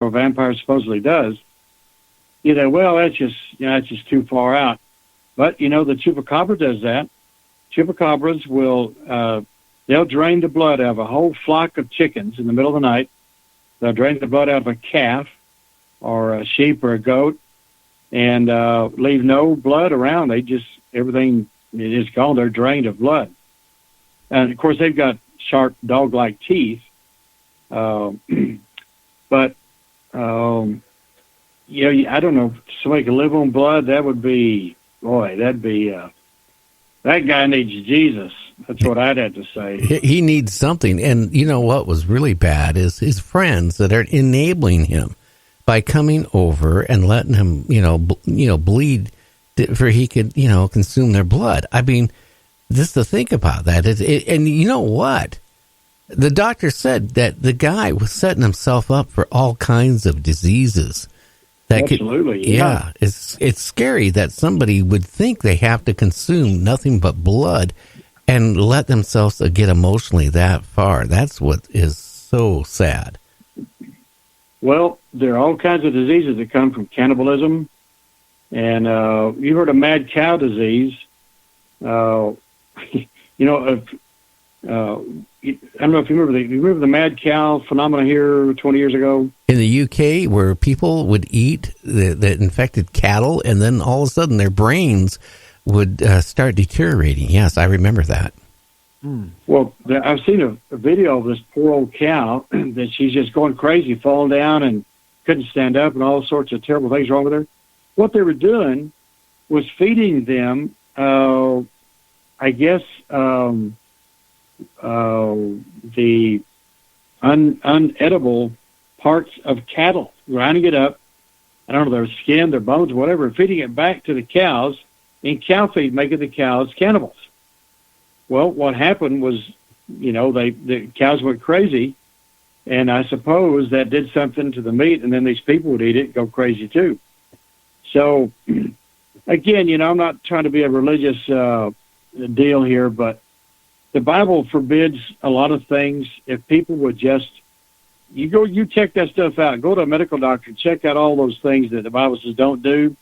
a vampire supposedly does, you know, well, that's just too far out. But, you know, the chupacabra does that. Chupacabras will, they'll drain the blood out of a whole flock of chickens in the middle of the night. They'll drain the blood out of a calf or a sheep or a goat and leave no blood around. They just, everything is gone. They're drained of blood. And, of course, they've got sharp dog-like teeth. But, you know, I don't know, if somebody could live on blood, that would be, boy, that'd be, that guy needs Jesus. That's what I'd have to say. He needs something. And you know what was really bad is his friends that are enabling him by coming over and letting him, bleed for he could, consume their blood. I mean, just to think about that. And you know what? The doctor said that the guy was setting himself up for all kinds of diseases. Absolutely. Yeah. It's scary that somebody would think they have to consume nothing but blood and let themselves get emotionally that far. That's what is so sad. Well, there are all kinds of diseases that come from cannibalism. And you heard of mad cow disease. I don't know if you remember the mad cow phenomenon here 20 years ago. In the UK, where people would eat the infected cattle, and then all of a sudden their brains would start deteriorating. Yes, I remember that. Well, I've seen a video of this poor old cow that she's just going crazy, falling down and couldn't stand up and all sorts of terrible things wrong with her. What they were doing was feeding them, I guess, the unedible parts of cattle, grinding it up, I don't know, their skin, their bones, whatever, feeding it back to the cows, and cow feed making the cows cannibals. Well, what happened was, the cows went crazy, and I suppose that did something to the meat, and then these people would eat it and go crazy too. So, again, I'm not trying to be a religious deal here, but the Bible forbids a lot of things. If people would just, you check that stuff out. Go to a medical doctor, check out all those things that the Bible says don't do.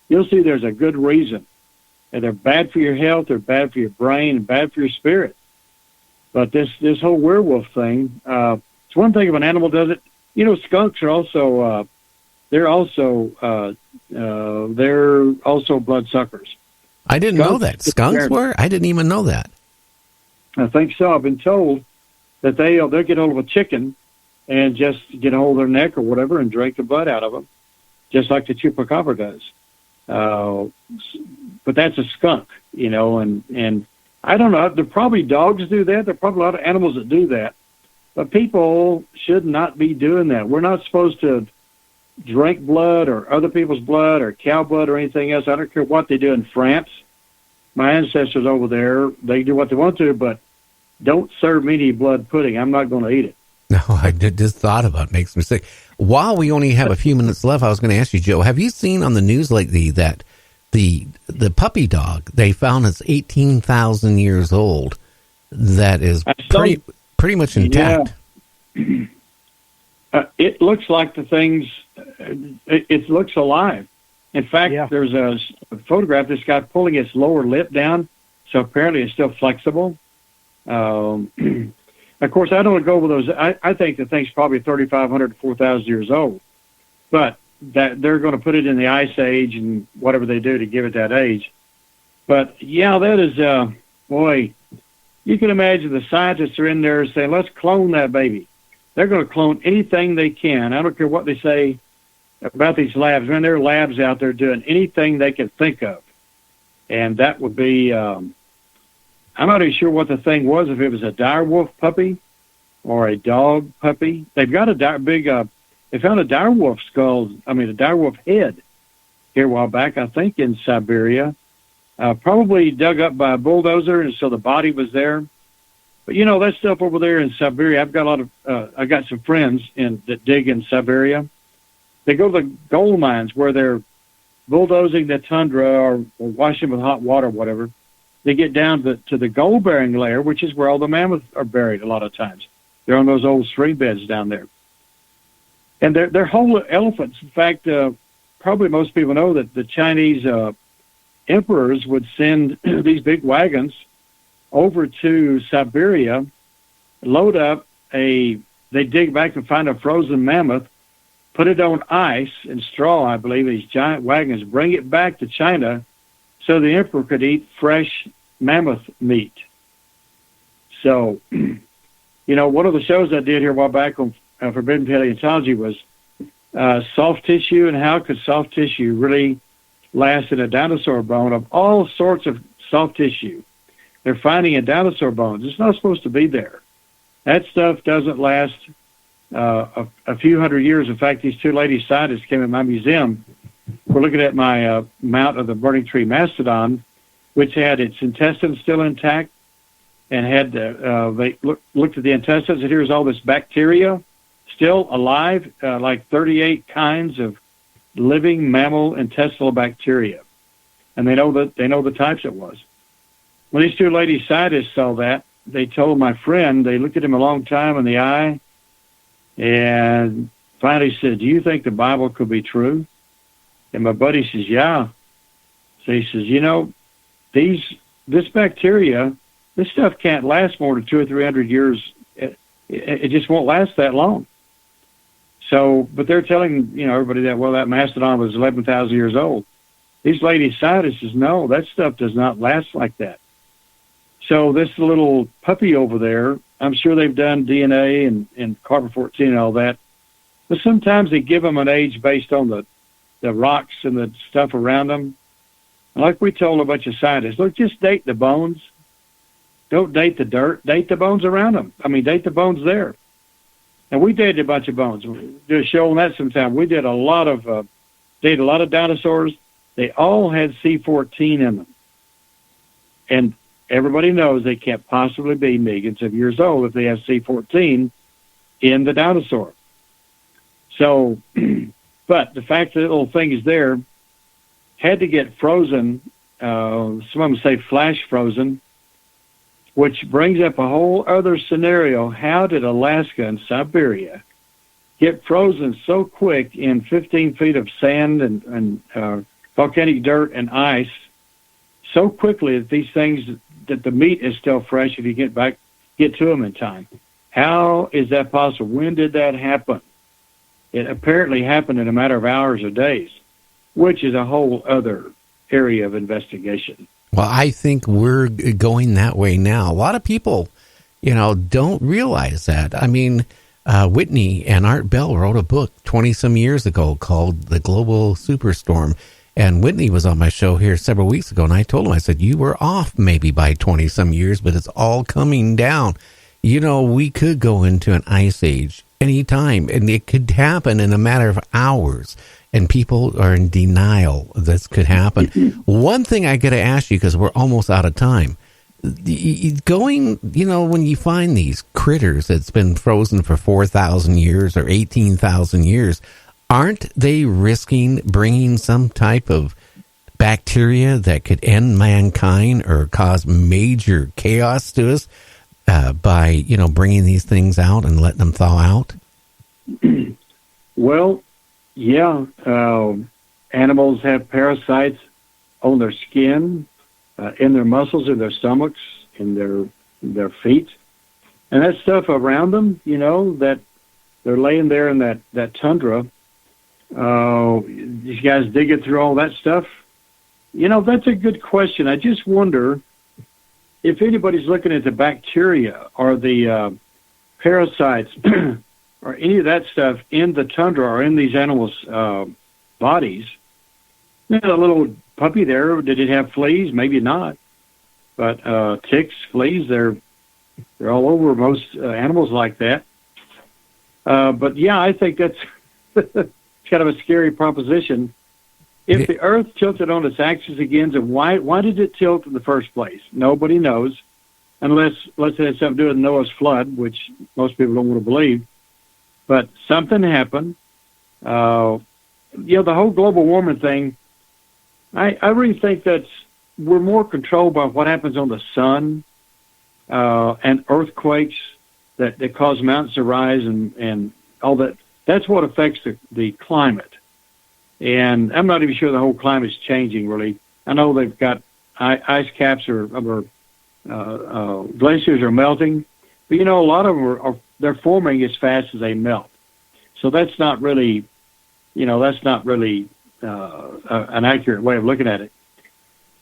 You'll see there's a good reason. And they're bad for your health, they're bad for your brain, and bad for your spirit. But this whole werewolf thing, it's one thing if an animal does it. Skunks are also, they're also bloodsuckers. I didn't know that. Skunks were? I didn't even know that. I think so. I've been told that they'll get hold of a chicken and just get a hold of their neck or whatever and drink the blood out of them, just like the chupacabra does. But that's a skunk, and I don't know. There probably dogs do that. There are probably a lot of animals that do that. But people should not be doing that. We're not supposed to drink blood or other people's blood or cow blood or anything else. I don't care what they do in France. My ancestors over there, they do what they want to, but don't serve me any blood pudding. I'm not going to eat it. No, I just thought about it. Makes me sick. While we only have a few minutes left, I was going to ask you, Joe, have you seen on the news lately that the puppy dog they found is 18,000 years old that is pretty much intact? Yeah. It looks like the things, it looks alive. In fact, There's a photograph of this guy pulling its lower lip down, so apparently it's still flexible. Of course, I don't go over those. I think the thing's probably 3,500 to 4,000 years old, but that they're going to put it in the ice age and whatever they do to give it that age. But, yeah, that is, boy, you can imagine the scientists are in there saying, let's clone that baby. They're going to clone anything they can. I don't care what they say about these labs. Man, there are labs out there doing anything they can think of. And that would be, I'm not even sure what the thing was, if it was a direwolf puppy or a dog puppy. They've got they found a direwolf a direwolf head here a while back, I think in Siberia, probably dug up by a bulldozer, and so the body was there. But, that stuff over there in Siberia, I've got I got some friends that dig in Siberia. They go to the gold mines where they're bulldozing the tundra or washing with hot water or whatever. They get down to the gold-bearing layer, which is where all the mammoths are buried a lot of times. They're on those old stream beds down there. And they're whole elephants. In fact, probably most people know that the Chinese emperors would send these big wagons over to Siberia, load up they dig back and find a frozen mammoth, put it on ice and straw, I believe, these giant wagons, bring it back to China so the emperor could eat fresh mammoth meat. So, one of the shows I did here a while back on Forbidden Paleontology was soft tissue and how could soft tissue really last in a dinosaur bone. Of all sorts of soft tissue they're finding in dinosaur bones, it's not supposed to be there. That stuff doesn't last a few hundred years. In fact, these two lady scientists came in my museum. We're looking at my mount of the burning tree mastodon, which had its intestines still intact, and had they looked at the intestines, and here's all this bacteria still alive, like 38 kinds of living mammal intestinal bacteria, and they know the types it was. When these two lady scientists saw that, they told my friend, they looked at him a long time in the eye, and finally said, "Do you think the Bible could be true?" And my buddy says, "Yeah." So he says, this bacteria, this stuff can't last more than 200 or 300 years. It just won't last that long. So, but they're telling, everybody that, well, that mastodon was 11,000 years old. These lady scientists says, no, that stuff does not last like that. So this little puppy over there, I'm sure they've done DNA and carbon-14 and all that, but sometimes they give them an age based on the rocks and the stuff around them. And like we told a bunch of scientists, look, just date the bones. Don't date the dirt. Date the bones around them. Date the bones there. And we dated a bunch of bones. We'll do a show on that sometime. We did a lot of dinosaurs. They all had C14 in them. And everybody knows they can't possibly be millions of years old if they have C14 in the dinosaur. So, but the fact that the little thing is there had to get frozen. Some of them say flash frozen, which brings up a whole other scenario. How did Alaska and Siberia get frozen so quick in 15 feet of sand and volcanic dirt and ice so quickly that these things, that the meat is still fresh if you get to them in time? How is that possible? When did that happen? It apparently happened in a matter of hours or days, which is a whole other area of investigation. Well, I think we're going that way now. A lot of people, don't realize that. Whitney and Art Bell wrote a book 20-some years ago called The Global Superstorm. And Whitney was on my show here several weeks ago, and I told him, I said, you were off maybe by 20-some years, but it's all coming down. We could go into an ice age anytime, and it could happen in a matter of hours. And people are in denial this could happen. One thing I got to ask you, because we're almost out of time, when you find these critters that's been frozen for 4,000 years or 18,000 years, aren't they risking bringing some type of bacteria that could end mankind or cause major chaos to us by, bringing these things out and letting them thaw out? Well, yeah, animals have parasites on their skin, in their muscles, in their stomachs, in their feet, and that stuff around them. That they're laying there in that tundra. These guys digging through all that stuff. That's a good question. I just wonder if anybody's looking at the bacteria or the parasites. Or any of that stuff in the tundra or in these animals' bodies. A little puppy there, did it have fleas? Maybe not. But ticks, fleas, they're all over most animals like that. But yeah, I think that's kind of a scary proposition. If the Earth tilted on its axis again, and why did it tilt in the first place? Nobody knows, unless it had something to do with Noah's flood, which most people don't want to believe. But something happened. The whole global warming thing, I really think we're more controlled by what happens on the sun and earthquakes that cause mountains to rise and all that That's what affects the climate. And I'm not even sure the whole climate's changing, really. I know they've got ice caps or glaciers are melting, but, a lot of them they're forming as fast as they melt. So that's not really, an accurate way of looking at it.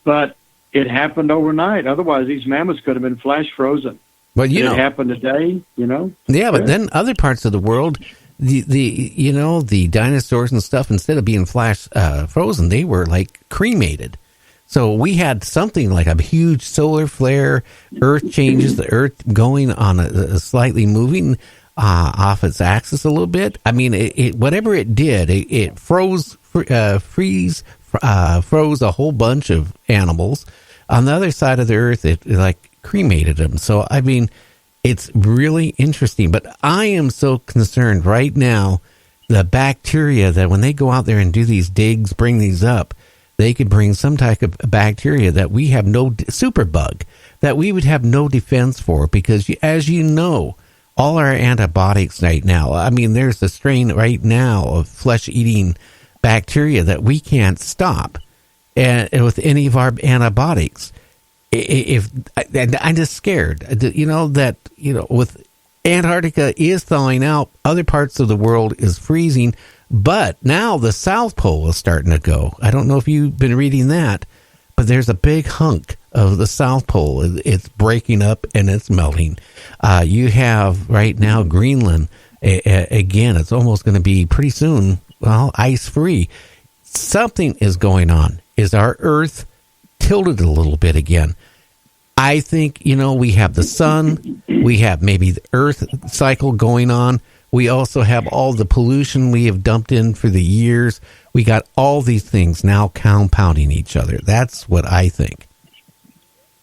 But it happened overnight. Otherwise, these mammoths could have been flash frozen. But it happened today, Yeah, but then other parts of the world, the dinosaurs and stuff, instead of being flash frozen, they were like cremated. So we had something like a huge solar flare. Earth changes, the Earth going on a slightly moving off its axis a little bit. I mean, it whatever it did, it froze a whole bunch of animals. On the other side of the Earth, it like cremated them. So, I mean, it's really interesting. But I am so concerned right now, the bacteria that when they go out there and do these digs, bring these up, they could bring some type of bacteria that we have no superbug that we would have no defense for, because as you know, all our antibiotics right now, I mean, there's a strain right now of flesh-eating bacteria that we can't stop and with any of our antibiotics. I'm just scared, with Antarctica is thawing out, other parts of the world is freezing, but now the South Pole is starting to go. I don't know if you've been reading that, but there's a big hunk of the South Pole. It's breaking up and it's melting. You have right now Greenland. Again, it's almost going to be pretty soon, ice-free. Something is going on. Is our Earth tilted a little bit again? I think, we have the sun. We have maybe the Earth cycle going on. We also have all the pollution we have dumped in for the years. We got all these things now compounding each other. That's what I think.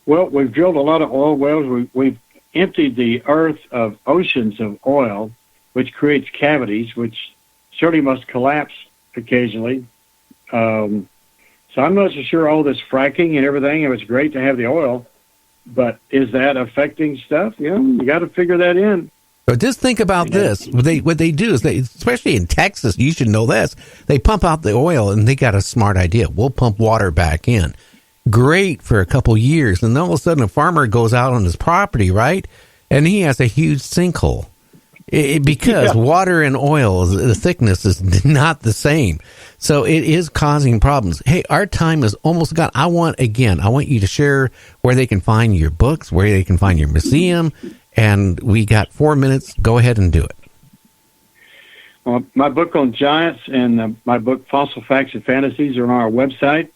Well, we've drilled a lot of oil wells. We've emptied the Earth of oceans of oil, which creates cavities, which certainly must collapse occasionally. So I'm not so sure all this fracking and everything, it's great to have the oil, but is that affecting stuff? You got to figure that in. But just think about this. What they do is, especially in Texas, you should know this, they pump out the oil and they got a smart idea. We'll pump water back in. Great for a couple years. And then all of a sudden a farmer goes out on his property, right? And he has a huge sinkhole. Because water and oil, the thickness is not the same. So it is causing problems. Hey, our time is almost gone. I want you to share where they can find your books, where they can find your museum. And we got 4 minutes. Go ahead and do it. Well, my book on giants and my book Fossil Facts and Fantasies are on our website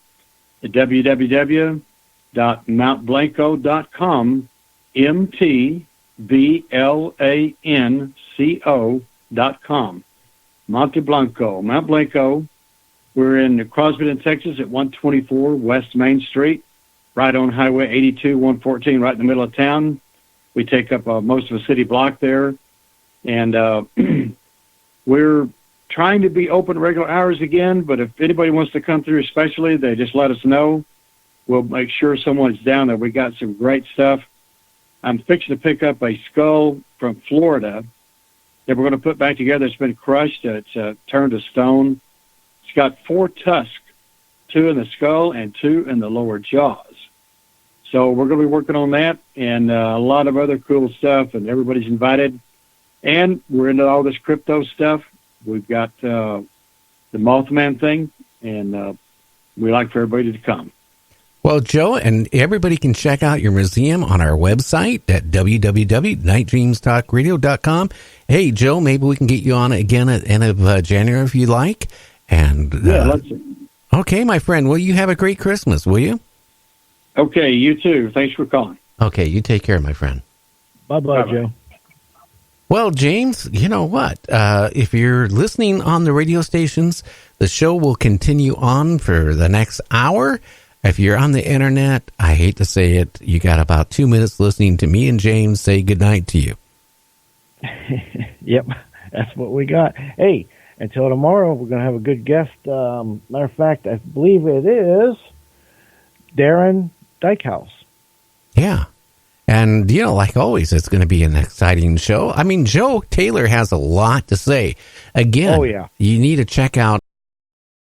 at www.mountblanco.com, MTBlanco.com. Monte Blanco. Mount Blanco. We're in Crosbyton, Texas at 124 West Main Street, right on Highway 82, 114, right in the middle of town. We take up most of the city block there. And we're trying to be open regular hours again, but if anybody wants to come through especially, they just let us know. We'll make sure someone's down there. We got some great stuff. I'm fixing to pick up a skull from Florida that we're going to put back together. It's been crushed. It's turned to stone. It's got 4 tusks, 2 in the skull and 2 in the lower jaws. So we're going to be working on that and a lot of other cool stuff, and everybody's invited. And we're into all this crypto stuff. We've got the Mothman thing, and we like for everybody to come. Well, Joe, and everybody can check out your museum on our website at www.nightdreamstalkradio.com. Hey, Joe, maybe we can get you on again at the end of January if you like. And let's. Okay, my friend. Well, you have a great Christmas, will you? Okay, you too. Thanks for calling. Okay, you take care, my friend. Bye-bye, Joe. Well, James, you know what? If you're listening on the radio stations, the show will continue on for the next hour. If you're on the internet, I hate to say it, you got about 2 minutes listening to me and James say goodnight to you. Yep, that's what we got. Hey, until tomorrow, we're going to have a good guest. Matter of fact, I believe it is Darren Dykehouse. Yeah. And, you know, like always, it's going to be an exciting show. I mean, Joe Taylor has a lot to say. Again, you need to check out